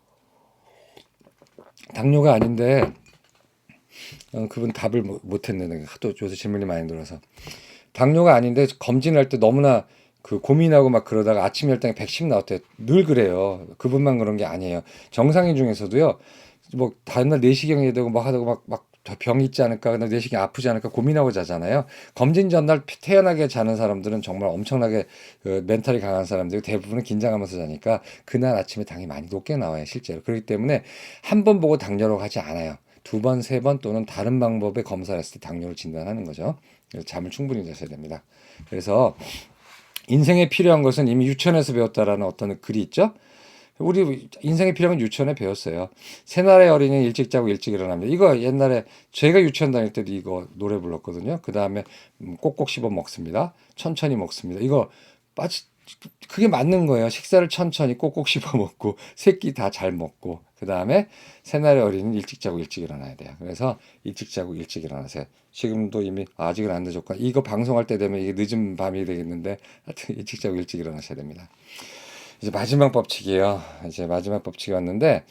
당뇨가 아닌데 그분 답을 못했는데 하도 요새 질문이 많이 들어서 당뇨가 아닌데 검진할 때 너무나 그 고민하고 막 그러다가 아침 혈당이 110 나왔대. 늘 그래요. 그분만 그런 게 아니에요. 정상인 중에서도요. 뭐 다음날 내시경이 되고 뭐 하다가 막 병 있지 않을까, 내시경 아프지 않을까 고민하고 자잖아요. 검진 전날 태연하게 자는 사람들은 정말 엄청나게 멘탈이 강한 사람들이 대부분은 긴장하면서 자니까 그날 아침에 당이 많이 높게 나와요, 실제로. 그렇기 때문에 한 번 보고 당뇨라고 하지 않아요. 두 번, 세 번 또는 다른 방법의 검사를 했을 때 당뇨를 진단하는 거죠. 그래서 잠을 충분히 자셔야 됩니다. 그래서 인생에 필요한 것은 이미 유치원에서 배웠다라는 어떤 글이 있죠. 우리 인생에 필요한 건 유치원에 배웠어요. 새날의 어린이는 일찍 자고 일찍 일어납니다. 이거 옛날에 제가 유치원 다닐 때도 이거 노래 불렀거든요. 그 다음에 꼭꼭 씹어 먹습니다. 천천히 먹습니다. 이거 빠지 그게 맞는 거예요. 식사를 천천히 꼭꼭 씹어 먹고 새끼 다 잘 먹고 그 다음에 새날의 어린이는 일찍 자고 일찍 일어나야 돼요. 그래서 일찍 자고 일찍 일어나세요. 지금도 이미 아직은 안 늦었고 이거 방송할 때 되면 이게 늦은 밤이 되겠는데 하여튼 일찍 자고 일찍 일어나셔야 됩니다. 이제 마지막 법칙이에요. 이제 마지막 법칙이 왔는데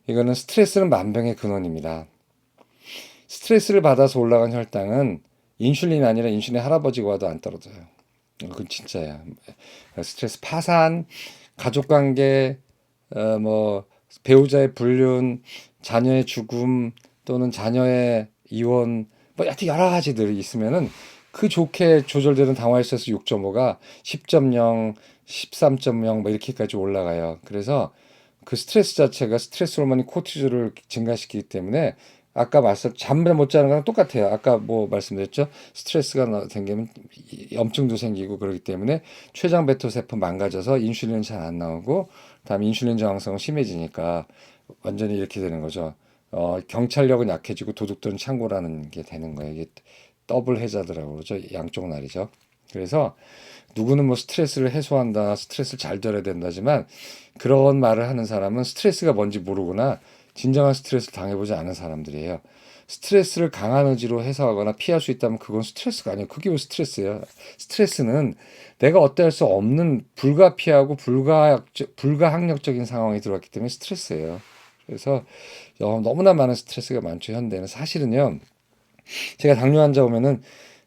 이거는 스트레스는 만병의 근원입니다. 스트레스를 받아서 올라간 혈당은 인슐린이 아니라 인슐린 할아버지가 와도 안 떨어져요. 그건 진짜야. 스트레스 파산, 가족관계, 뭐 배우자의 불륜, 자녀의 죽음 또는 자녀의 이혼, 뭐 하여튼 여러 가지들이 있으면은 그 좋게 조절되는 당화혈세수 6.5가 10.0, 13.0 뭐 이렇게까지 올라가요. 그래서 그 스트레스 자체가 스트레스 호르몬이 코티졸을 증가시키기 때문에 아까 잠을 못 자는 거랑 똑같아요. 아까 뭐 말씀드렸죠. 스트레스가 생기면 염증도 생기고 그러기 때문에 췌장 베토 세포 망가져서 인슐린은 잘 안 나오고 다음에 인슐린 저항성은 심해지니까 완전히 이렇게 되는 거죠. 경찰력은 약해지고 도둑들은 창고라는 게 되는 거예요. 이게 더블 해자드라고 그러죠. 양쪽 날이죠. 그래서 누구는 뭐 스트레스를 해소한다, 스트레스를 잘 덜어야 된다지만 그런 말을 하는 사람은 스트레스가 뭔지 모르거나 진정한 스트레스를 당해보지 않은 사람들이에요. 스트레스를 강한 의지로 해소하거나 피할 수 있다면 그건 스트레스가 아니에요. 그게 왜 스트레스예요? 스트레스는 내가 어찌할 수 없는 불가피하고 불가항력적인 상황이 들어왔기 때문에 스트레스예요. 그래서 너무나 많은 스트레스가 많죠. 현대는 사실은요. 제가 당뇨 환자 오면은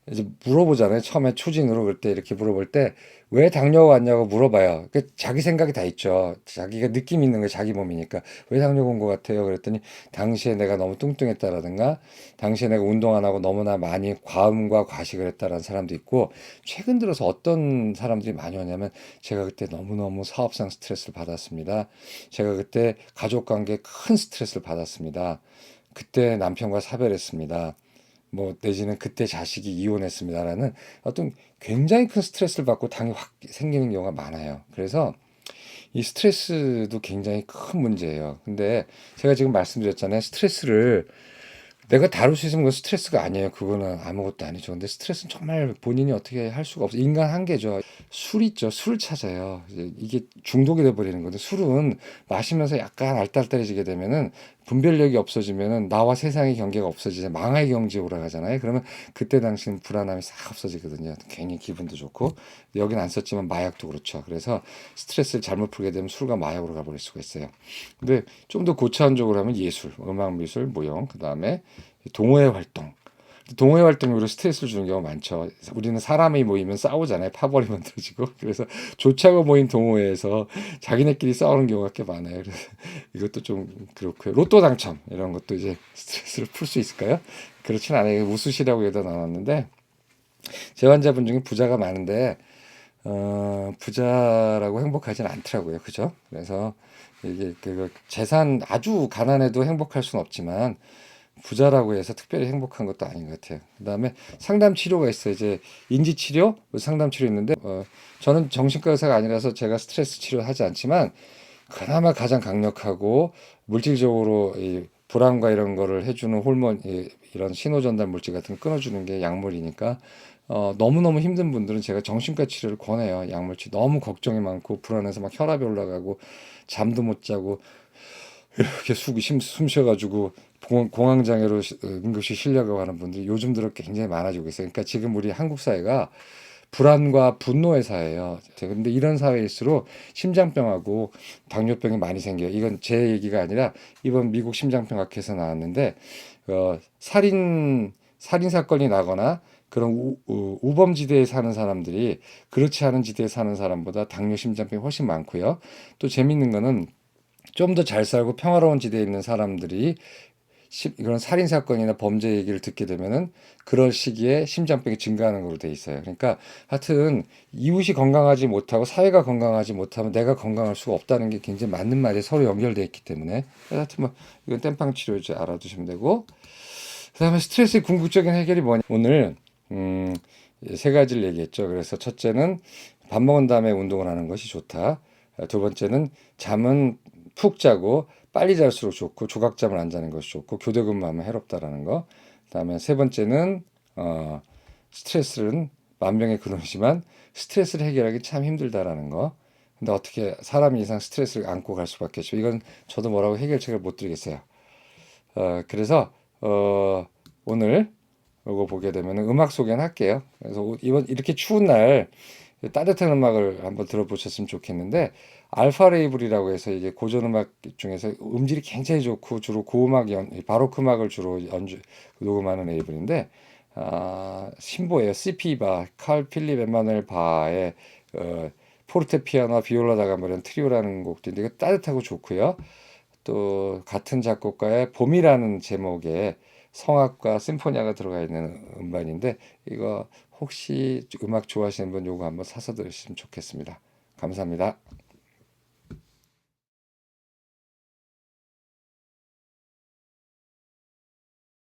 이제 물어보잖아요. 처음에 초진으로 그럴 때 이렇게 물어볼 때 왜 당뇨가 왔냐고 물어봐요. 자기 생각이 다 있죠. 자기가 느낌 있는 거예요. 자기 몸이니까. 왜 당뇨가 온 것 같아요? 그랬더니 당시에 내가 너무 뚱뚱했다라든가 당시에 내가 운동 안 하고 너무나 많이 과음과 과식을 했다라는 사람도 있고 최근 들어서 어떤 사람들이 많이 오냐면 제가 그때 너무너무 사업상 스트레스를 받았습니다. 제가 그때 가족관계에 큰 스트레스를 받았습니다. 그때 남편과 사별했습니다. 뭐 내지는 그때 자식이 이혼했습니다라는 어떤 굉장히 큰 스트레스를 받고 당이 확 생기는 경우가 많아요. 그래서 이 스트레스도 굉장히 큰 문제예요. 근데 제가 지금 말씀드렸잖아요. 스트레스를 내가 다룰 수 있으면 그건 스트레스가 아니에요. 그거는 아무것도 아니죠. 근데 스트레스는 정말 본인이 어떻게 할 수가 없어요. 인간 한계죠. 술 있죠. 술 찾아요. 이게 중독이 돼 버리는 건데 술은 마시면서 약간 알딸딸해지게 되면은 분별력이 없어지면은 나와 세상의 경계가 없어지죠. 망할 경지에 올라가잖아요. 그러면 그때 당시는 불안함이 싹 없어지거든요. 괜히 기분도 좋고 여긴 안 썼지만 마약도 그렇죠. 그래서 스트레스를 잘못 풀게 되면 술과 마약으로 가버릴 수가 있어요. 근데 좀 더 고차원적으로 하면 예술, 음악, 미술, 무용, 그 다음에 동호회 활동. 동호회 활동으로 스트레스를 주는 경우가 많죠. 우리는 사람이 모이면 싸우잖아요. 파벌이 만들어지고. 그래서 좋자고 모인 동호회에서 자기네끼리 싸우는 경우가 꽤 많아요. 그래서 이것도 좀 그렇고요. 로또 당첨 이런 것도 이제 스트레스를 풀 수 있을까요? 그렇진 않아요. 웃으시라고 여기다 나눴는데 제 환자분 중에 부자가 많은데 부자라고 행복하진 않더라고요. 그죠? 그래서 이게 그 재산 아주 가난해도 행복할 수는 없지만 부자라고 해서 특별히 행복한 것도 아닌 것 같아요. 그다음에 상담 치료가 있어요. 이제 인지 치료, 상담 치료 있는데 저는 정신과 의사가 아니라서 제가 스트레스 치료하지 않지만 그나마 가장 강력하고 물질적으로 이 불안과 이런 거를 해주는 호르몬 이런 신호 전달 물질 같은 거 끊어주는 게 약물이니까 너무너무 힘든 분들은 제가 정신과 치료를 권해요. 약물치 너무 걱정이 많고 불안해서 막 혈압이 올라가고 잠도 못 자고 이렇게 숨 쉬어가지고 공황장애로 응급실 실려가고 하는 분들이 요즘 들어 굉장히 많아지고 있어요. 그러니까 지금 우리 한국 사회가 불안과 분노의 사회예요. 근데 이런 사회일수록 심장병하고 당뇨병이 많이 생겨요. 이건 제 얘기가 아니라 이번 미국 심장병학회에서 나왔는데 살인 사건이 나거나 그런 우범지대에 사는 사람들이 그렇지 않은 지대에 사는 사람보다 당뇨 심장병이 훨씬 많고요. 또 재밌는 거는 좀 더 잘 살고 평화로운 지대에 있는 사람들이 그런 살인 사건이나 범죄 얘기를 듣게 되면은 그럴 시기에 심장병이 증가하는 걸로 돼 있어요. 그러니까 하여튼 이웃이 건강하지 못하고 사회가 건강하지 못하면 내가 건강할 수가 없다는 게 굉장히 맞는 말이 서로 연결돼 있기 때문에 하여튼 뭐 이건 땜빵 치료 이제 알아두시면 되고 그다음에 스트레스의 궁극적인 해결이 뭐냐 오늘 음, 세 가지를 얘기했죠. 그래서 첫째는 밥 먹은 다음에 운동을 하는 것이 좋다. 두 번째는 잠은 푹 자고 빨리 잘수록 좋고 조각잠을 안 자는 것이 좋고 교대 근무하면 해롭다라는 거. 그다음에 세 번째는 스트레스는 만병의 근원이지만 스트레스를 해결하기 참 힘들다라는 거. 근데 어떻게 사람이 이상 스트레스를 안고 갈 수밖에 없죠. 이건 저도 뭐라고 해결책을 못 드리겠어요. 그래서 오늘 이거 보게 되면 음악 소개는 할게요. 그래서 이번 이렇게 추운 날 따뜻한 음악을 한번 들어보셨으면 좋겠는데 알파 레이블이라고 해서 이게 고전 음악 중에서 음질이 굉장히 좋고 주로 고음악 바로크 음악을 주로 녹음하는 레이블인데 신보예요. CP 칼 필립 에마누엘 바의 포르테 피아노 비올라 다감으로 트리오라는 곡도 있는데 이거 따뜻하고 좋고요. 또 같은 작곡가의 봄이라는 제목의 성악과 심포니아가 들어가 있는 음반인데 이거 혹시 음악 좋아하시는 분 요거 한번 사서 들으시면 좋겠습니다. 감사합니다.